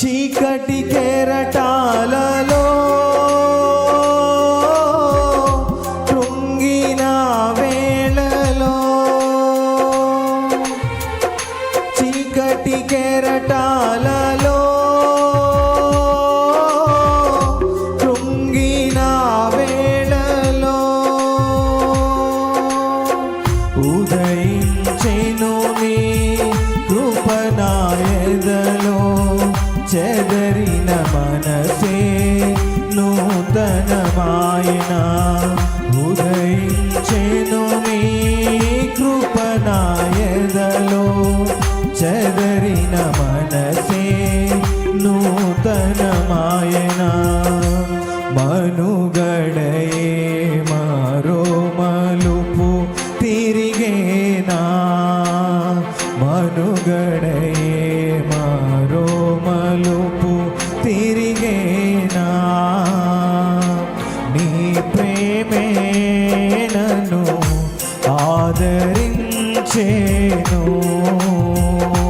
చీకటి కెరటాలలో కృంగిన వేళలో, చీకటి కెరటాలలో కృంగిన వేళలో ఉదయించెను నీ కృపనాయదలో, చెదరిన మనసే నూతనమాయన. ఉదయించెను నీ కృపనాయదలో, చెదరిన మనసే నూతనమాయన. మనుగడయే మరో మలుపు తిరిగేనా, మనుగడయే మరో మలుపు తిరిగేనా. నీ ప్రేమే నన్ను ఆదరించేను,